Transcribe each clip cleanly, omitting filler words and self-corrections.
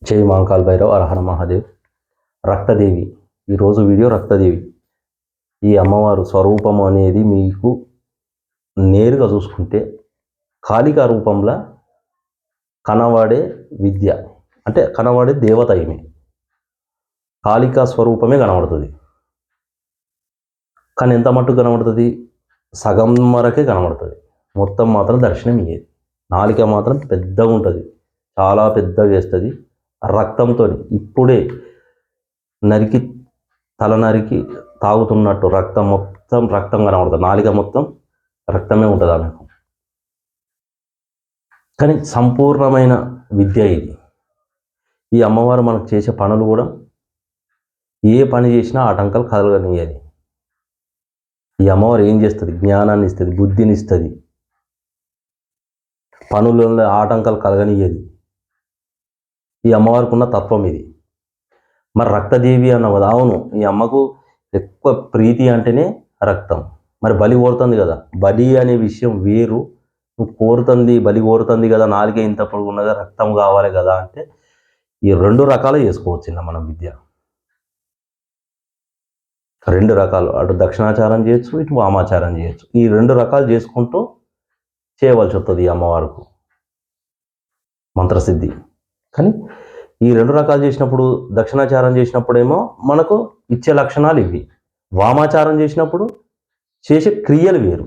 జై మహాకాల్ భైరవ్, అరహర మహాదేవ్. రక్తదేవి. ఈరోజు వీడియో రక్తదేవి. ఈ అమ్మవారు స్వరూపం అనేది మీకు నేరుగా చూసుకుంటే కాళికా రూపంలో కనబడే విద్య, అంటే కనబడే దేవత ఏమి కాళికా స్వరూపమే కనబడుతుంది. కానీ ఎంత మట్టుకు కనబడుతుంది? సగం వరకే కనబడుతుంది. మొత్తం మాత్రం దర్శనం ఇయ్యేది. నాలిక మాత్రం పెద్దగా ఉంటుంది, చాలా పెద్దగా వేస్తుంది. రక్తంతో ఇప్పుడే నరికి తల నరికి తాగుతున్నట్టు రక్తం కనబడుతుంది. నాలిక మొత్తం రక్తమే ఉంటుంది ఆమెకు. కానీ సంపూర్ణమైన విద్య ఇది. ఈ అమ్మవారు మనకు చేసే పనులు కూడా ఏ పని చేసినా ఆటంకాలు కలగనియ్యేది. ఈ అమ్మవారు ఏం చేస్తుంది? జ్ఞానాన్ని ఇస్తుంది, బుద్ధిని ఇస్తుంది, పనులలో ఆటంకాలు కలగనియ్యేది. ఈ అమ్మవారికి ఉన్న తత్వం ఇది. మరి రక్తదేవి అన్నది అవును, ఈ అమ్మకు ఎక్కువ ప్రీతి అంటేనే రక్తం. మరి బలి కోరుతుంది కదా, బలి అనే విషయం వేరు. నువ్వు కోరుతుంది, బలి కోరుతుంది కదా, నాలుగే ఇంత పొడుగు ఉన్నదా, రక్తం కావాలి కదా అంటే ఈ రెండు రకాలు చేసుకోవచ్చు మనం విద్య. రెండు రకాలు, అటు దక్షిణాచారం చేయొచ్చు, ఇటు వామాచారం చేయొచ్చు. ఈ రెండు రకాలు చేసుకుంటూ చేయవలసి వస్తుంది ఈ అమ్మవారికి మంత్రసిద్ధి. కానీ ఈ రెండు రకాలు చేసినప్పుడు, దక్షిణాచారం చేసినప్పుడేమో మనకు ఇచ్చే లక్షణాలు ఇవి, వామాచారం చేసినప్పుడు చేసే క్రియలు వేరు.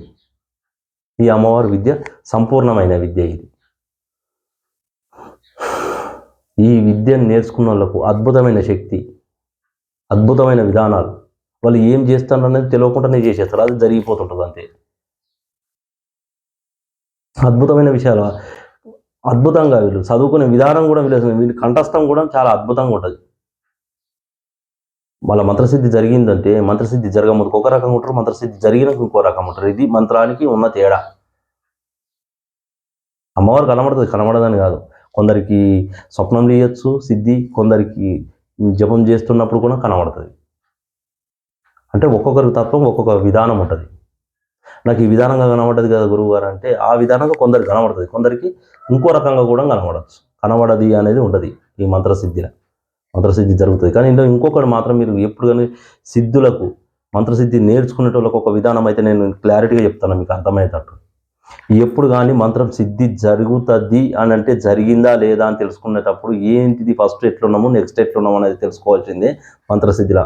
ఈ అమ్మవారి విద్య సంపూర్ణమైన విద్య ఇది. ఈ విద్యను నేర్చుకున్న వాళ్ళకు అద్భుతమైన శక్తి, అద్భుతమైన విధానాలు. వాళ్ళు ఏం చేస్తారు అనేది తెలియకుండానే చేసేస్తారు, అది జరిగిపోతుంటుంది అంతే. అద్భుతమైన విషయాలు, అద్భుతంగా వీళ్ళు చదువుకునే విధానం కూడా వీళ్ళు కంఠస్థం కూడా చాలా అద్భుతంగా ఉంటుంది. వాళ్ళ మంత్రసిద్ధి జరిగిందంటే, మంత్రసిద్ధి జరగముందుకు ఒక రకంగా ఉంటారు, మంత్రసిద్ధి జరిగినాక ఇంకో రకం ఉంటారు. ఇది మంత్రానికి ఉన్న తేడా. అమ్మవారు కనబడుతుంది, కనబడదని కాదు. కొందరికి స్వప్నం చేయొచ్చు సిద్ధి, కొందరికి జపం చేస్తున్నప్పుడు కూడా కనబడుతుంది. అంటే ఒక్కొక్కరి తత్వం ఒక్కొక్క విధానం ఉంటుంది. నాకు ఈ విధానంగా కనబడ్డది కదా గురువు గారు అంటే, ఆ విధానంగా కొందరికి కనబడుతుంది, కొందరికి ఇంకో రకంగా కూడా కనబడచ్చు. కనబడది అనేది ఉంటుంది ఈ మంత్రసిద్ధిలో. మంత్రసిద్ధి జరుగుతుంది. కానీ ఇంకొకటి మాత్రం మీరు ఎప్పుడు కానీ సిద్ధులకు, మంత్రసిద్ధి నేర్చుకునేటోళ్ళకు ఒక విధానం అయితే నేను క్లారిటీగా చెప్తాను మీకు అర్థమయ్యేటట్టు. ఎప్పుడు కానీ మంత్రం సిద్ధి జరుగుతుంది అని అంటే జరిగిందా లేదా అని తెలుసుకునేటప్పుడు ఏంటిది, ఫస్ట్ ఎట్లున్నాము, నెక్స్ట్ ఎట్లున్నాము అనేది తెలుసుకోవాల్సిందే మంత్రసిద్ధిలో.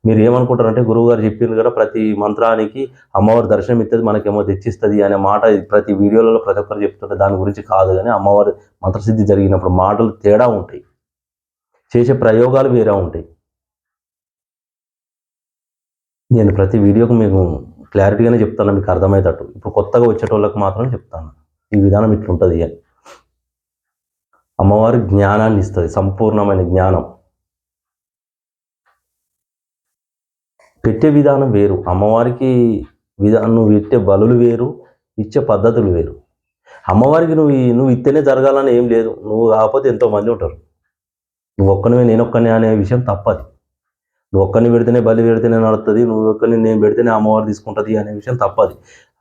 మీరు ఏమనుకుంటారంటే గురువుగారు చెప్పింది కదా ప్రతి మంత్రానికి అమ్మవారి దర్శనం ఇస్తుంది, మనకేమో తెచ్చిస్తుంది అనే మాట ప్రతి వీడియోలలో ప్రతి ఒక్కరు చెప్తుంటే దాని గురించి కాదు. కానీ అమ్మవారి మంత్రసిద్ధి జరిగినప్పుడు మాటలు తేడా ఉంటాయి, చేసే ప్రయోగాలు వేరే ఉంటాయి. నేను ప్రతి వీడియోకు మీకు క్లారిటీగానే చెప్తాను, మీకు అర్థమయ్యేటట్టు. ఇప్పుడు కొత్తగా వచ్చేటోళ్ళకి మాత్రం చెప్తాను ఈ విధానం ఇట్లుంటుంది అని. అమ్మవారి జ్ఞానాన్ని ఇస్తుంది, సంపూర్ణమైన జ్ఞానం. పెట్టే విధానం వేరు, అమ్మవారికి నువ్వు ఇచ్చే బలులు వేరు, ఇచ్చే పద్ధతులు వేరు. అమ్మవారికి నువ్వు ఇస్తేనే జరగాలని ఏం లేదు, నువ్వు కాకపోతే ఎంతోమంది ఉంటారు. నువ్వు ఒక్కనివే నేనొక్కనే అనే విషయం తప్పది. నువ్వు ఒక్కరిని పెడితేనే బలి పెడితేనే నడుస్తుంది, నువ్వు ఒక్కరిని నేను పెడితేనే అమ్మవారు తీసుకుంటుంది అనే విషయం తప్పది.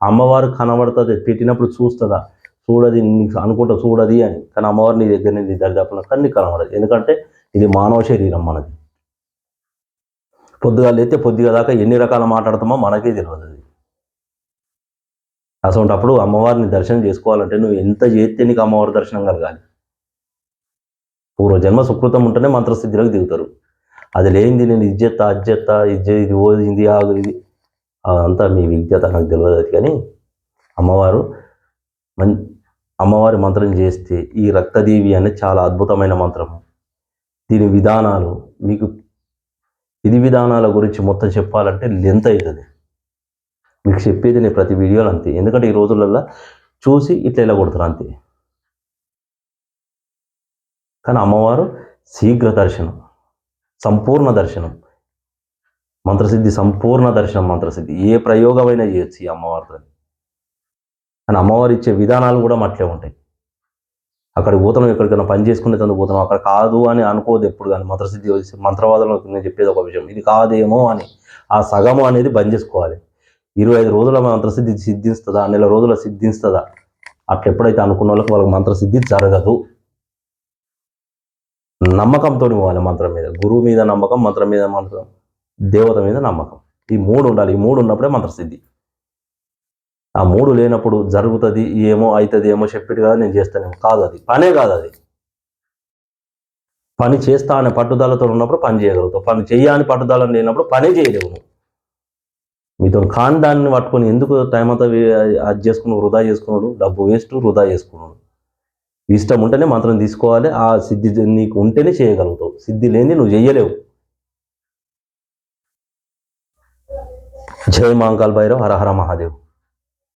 అమ్మవారు కనబడుతుంది, పెట్టినప్పుడు చూస్తుందా, చూడది నీకు అనుకుంటా చూడది అని. కానీ అమ్మవారు నీ దగ్గర నీ దరిదాపున కానీ కనబడదు. ఎందుకంటే ఇది మానవ శరీరం మనది. పొద్దుగా లేస్తే పొద్దుగా దాకా ఎన్ని రకాల మాట్లాడతామో మనకే తెలియదు. అసలు అమ్మవారిని దర్శనం చేసుకోవాలంటే నువ్వు ఎంత చేస్తే నీకు అమ్మవారి దర్శనం కలగాలి. పూర్వజన్మ సుకృతం ఉంటేనే మంత్రసిద్ధిలోకి దిగుతారు. అది లేనిది నేను ఇజ్జెత్తా ఇది ఓదింది ఆగు ఇది అదంతా మీ విద్యత నాకు తెలియదు. కానీ అమ్మవారి మంత్రం చేస్తే ఈ రక్తదేవి అనేది చాలా అద్భుతమైన మంత్రము. దీని విధానాలు మీకు విధి విధానాల గురించి మొత్తం చెప్పాలంటే లెంత్ అవుతుంది. మీకు చెప్పేది నేను ప్రతి వీడియోలో అంతే, ఎందుకంటే ఈ రోజులలో చూసి ఇట్లా ఇలా కొడుతారు అంతే. కానీ అమ్మవారు శీఘ్ర దర్శనం, సంపూర్ణ దర్శనం, మంత్రసిద్ధి సంపూర్ణ దర్శనం. మంత్రసిద్ధి ఏ ప్రయోగమైనా చేయొచ్చు ఈ అమ్మవారితో. కానీ అమ్మవారు ఇచ్చే విధానాలు కూడా అట్లే ఉంటాయి. అక్కడికి పోతున్నాం, ఎక్కడికైనా పని చేసుకునే తందుకు పోతున్నాం, అక్కడ కాదు అని అనుకోదు ఎప్పుడు. కానీ మంత్రసిద్ధి మంత్రవాదంలో నేను చెప్పేది ఒక విషయం, ఇది కాదేమో అని ఆ సగము అనేది బంద్ చేసుకోవాలి. 25 రోజుల మంత్రసిద్ధి సిద్ధిస్తుందా, నెల రోజుల సిద్ధిస్తుందా, అట్లా ఎప్పుడైతే అనుకున్న వాళ్ళకి మంత్రసిద్ధి జరగదు. నమ్మకంతో పోవాలి మంత్రం మీద. గురువు మీద నమ్మకం, మంత్రం మీద మంత్రం, దేవత మీద నమ్మకం. ఈ 3 ఉండాలి. ఈ 3 ఉన్నప్పుడే మంత్రసిద్ధి. ఆ 3 లేనప్పుడు జరుగుతుంది ఏమో, అవుతుంది ఏమో, చెప్పిట్టు కదా నేను చేస్తానేమో, కాదు. అది పనే కాదు. అది పని చేస్తా అనే పట్టుదలతో ఉన్నప్పుడు పని చేయగలుగుతావు. పని చెయ్యని పట్టుదల లేనప్పుడు పనే చేయలేవు నువ్వు. మీతో కాని దాన్ని పట్టుకొని ఎందుకు టైం అంతా అది చేసుకున్నావు, వృధా చేసుకున్నాడు, డబ్బు వేస్ట్, వృధా చేసుకున్నాడు. ఇష్టం ఉంటేనే మంత్రం తీసుకోవాలి. ఆ సిద్ధి నీకు ఉంటేనే చేయగలుగుతావు. సిద్ధి లేని నువ్వు చెయ్యలేవు. జై మహాకాల్ భైరవ్. హర హర మహాదేవ్.